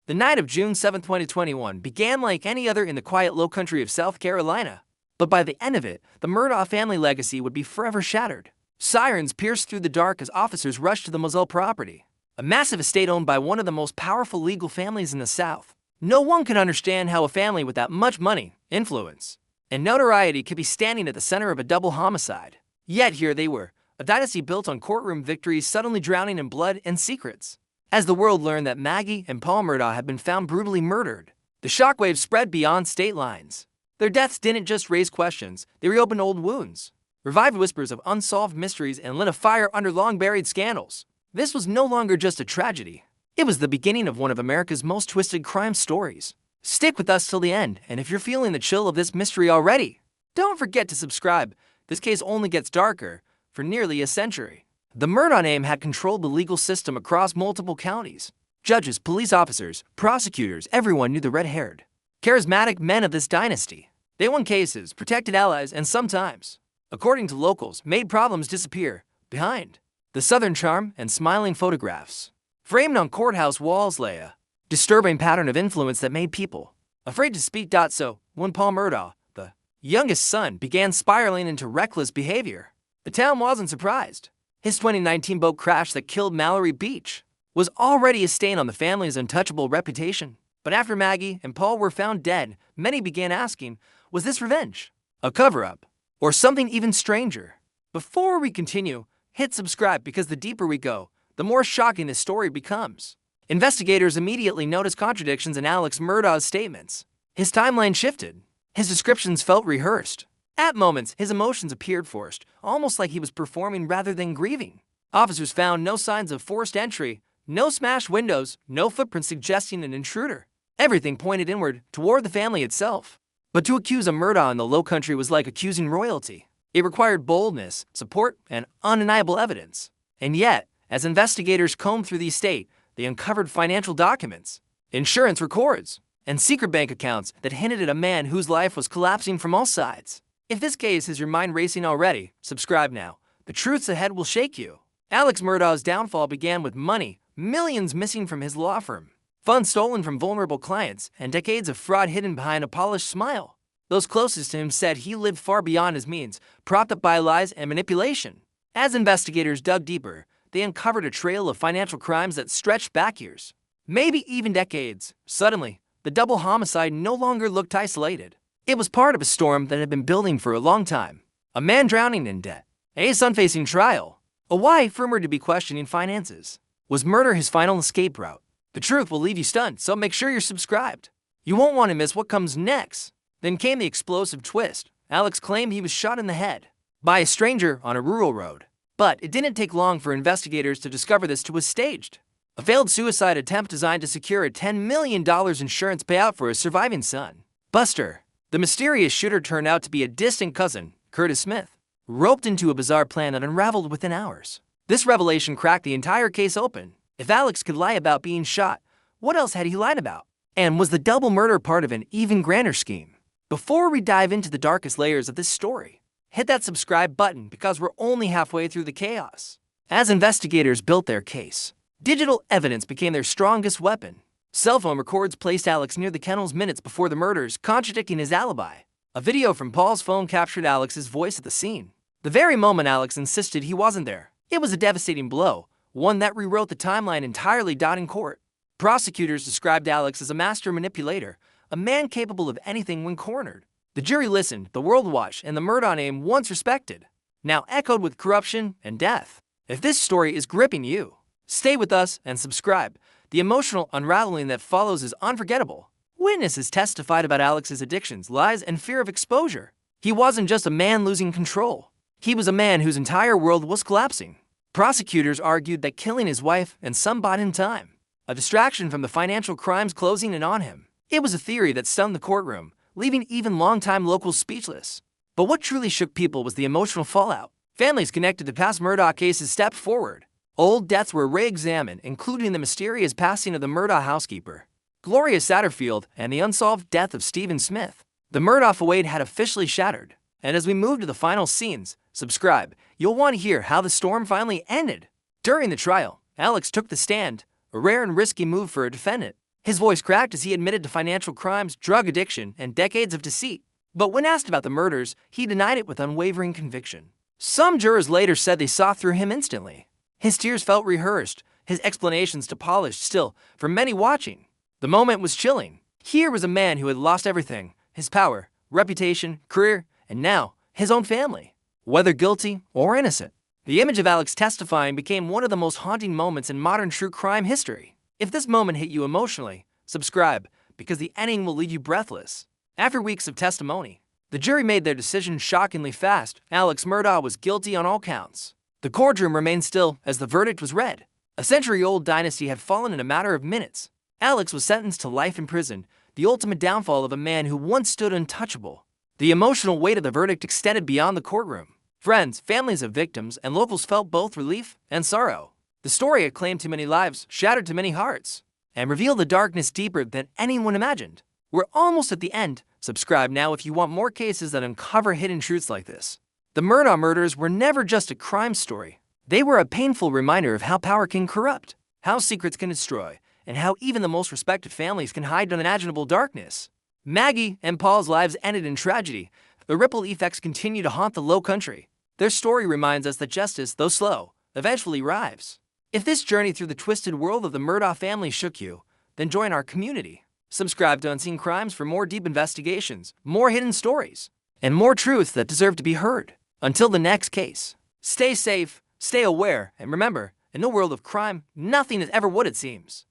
The night of June 7, 2021 began like any other in the quiet low country of South Carolina. But by the end of it, the Murdaugh family legacy would be forever shattered. Sirens pierced through the dark as officers rushed to the Murdaugh property, a massive estate owned by one of the most powerful legal families in the South. No one could understand how a family with that much money, influence, and notoriety could be standing at the center of a double homicide. Yet here they were, a dynasty built on courtroom victories suddenly drowning in blood and secrets. As the world learned that Maggie and Paul Murdaugh had been found brutally murdered, the shockwaves spread beyond state lines. Their deaths didn't just raise questions, they reopened old wounds, revived whispers of unsolved mysteries, and lit a fire under long-buried scandals. This was no longer just a tragedy. It was the beginning of one of America's most twisted crime stories. Stick with us till the end, and if you're feeling the chill of this mystery already, don't forget to subscribe. This case only gets darker. For nearly a century, the Murdaugh name had controlled the legal system across multiple counties. Judges, police officers, prosecutors, everyone knew the red-haired, charismatic men of this dynasty. They won cases, protected allies, and sometimes, according to locals, made problems disappear behind the Southern charm and smiling photographs. Framed on courthouse walls lay a disturbing pattern of influence that made people afraid to speak. So, when Paul Murdaugh, the youngest son, began spiraling into reckless behavior, the town wasn't surprised. His 2019 boat crash that killed Mallory Beach was already a stain on the family's untouchable reputation. But after Maggie and Paul were found dead, many began asking, was this revenge, a cover-up, or something even stranger? Before we continue, hit subscribe because the deeper we go, the more shocking this story becomes. Investigators immediately noticed contradictions in Alex Murdaugh's statements. His timeline shifted. His descriptions felt rehearsed. At moments, his emotions appeared forced, almost like he was performing rather than grieving. Officers found no signs of forced entry, no smashed windows, no footprints suggesting an intruder. Everything pointed inward, toward the family itself. But to accuse a Murdaugh in the Low Country was like accusing royalty. It required boldness, support, and undeniable evidence. And yet, as investigators combed through the estate, they uncovered financial documents, insurance records, and secret bank accounts that hinted at a man whose life was collapsing from all sides. If this case has your mind racing already, subscribe now. The truths ahead will shake you. Alex Murdaugh's downfall began with money, millions missing from his law firm, funds stolen from vulnerable clients, and decades of fraud hidden behind a polished smile. Those closest to him said he lived far beyond his means, propped up by lies and manipulation. As investigators dug deeper, they uncovered a trail of financial crimes that stretched back years, maybe even decades. Suddenly, the double homicide no longer looked isolated. It was part of a storm that had been building for a long time. A man drowning in debt, a son facing trial, a wife rumored to be questioning finances. Was murder his final escape route? The truth will leave you stunned, so make sure you're subscribed. You won't want to miss what comes next. Then came the explosive twist. Alex claimed he was shot in the head by a stranger on a rural road. But it didn't take long for investigators to discover this was staged. A failed suicide attempt designed to secure a $10 million insurance payout for his surviving son. Buster, the mysterious shooter, turned out to be a distant cousin, Curtis Smith, roped into a bizarre plan that unraveled within hours. This revelation cracked the entire case open. If Alex could lie about being shot, what else had he lied about? And was the double murder part of an even grander scheme? Before we dive into the darkest layers of this story, hit that subscribe button because we're only halfway through the chaos. As investigators built their case, digital evidence became their strongest weapon. Cell phone records placed Alex near the kennels minutes before the murders, contradicting his alibi. A video from Paul's phone captured Alex's voice at the scene, the very moment Alex insisted he wasn't there. It was a devastating blow, one that rewrote the timeline entirely. In court, prosecutors described Alex as a master manipulator, a man capable of anything when cornered. The jury listened, the world watched, and the Murdaugh name, once respected, now echoed with corruption and death. If this story is gripping you, stay with us and subscribe. The emotional unraveling that follows is unforgettable. Witnesses testified about Alex's addictions, lies, and fear of exposure. He wasn't just a man losing control. He was a man whose entire world was collapsing. Prosecutors argued that killing his wife and son bought him time, a distraction from the financial crimes closing in on him. It was a theory that stunned the courtroom, leaving even longtime locals speechless. But what truly shook people was the emotional fallout. Families connected to past Murdaugh cases stepped forward. Old deaths were re-examined, including the mysterious passing of the Murdaugh housekeeper, Gloria Satterfield, and the unsolved death of Stephen Smith. The Murdaugh fate had officially shattered. And as we move to the final scenes, subscribe. You'll want to hear how the storm finally ended. During the trial, Alex took the stand, a rare and risky move for a defendant. His voice cracked as he admitted to financial crimes, drug addiction, and decades of deceit. But when asked about the murders, he denied it with unwavering conviction. Some jurors later said they saw through him instantly. His tears felt rehearsed, his explanations too polished. Still, for many watching, the moment was chilling. Here was a man who had lost everything: his power, reputation, career, and now his own family. Whether guilty or innocent, the image of Alex testifying became one of the most haunting moments in modern true crime history. If this moment hit you emotionally, subscribe, because the ending will leave you breathless. After weeks of testimony, the jury made their decision shockingly fast. Alex Murdaugh was guilty on all counts. The courtroom remained still as the verdict was read. A century-old dynasty had fallen in a matter of minutes. Alex was sentenced to life in prison, the ultimate downfall of a man who once stood untouchable. The emotional weight of the verdict extended beyond the courtroom. Friends, families of victims, and locals felt both relief and sorrow. The story had claimed too many lives, shattered too many hearts, and revealed the darkness deeper than anyone imagined. We're almost at the end. Subscribe now if you want more cases that uncover hidden truths like this. The Murdaugh murders were never just a crime story. They were a painful reminder of how power can corrupt, how secrets can destroy, and how even the most respected families can hide unimaginable darkness. Maggie and Paul's lives ended in tragedy. The ripple effects continue to haunt the Low Country. Their story reminds us that justice, though slow, eventually arrives. If this journey through the twisted world of the Murdaugh family shook you, then join our community. Subscribe to Unseen Crimes for more deep investigations, more hidden stories, and more truths that deserve to be heard. Until the next case, stay safe, stay aware, and remember, in the world of crime, nothing is ever what it seems.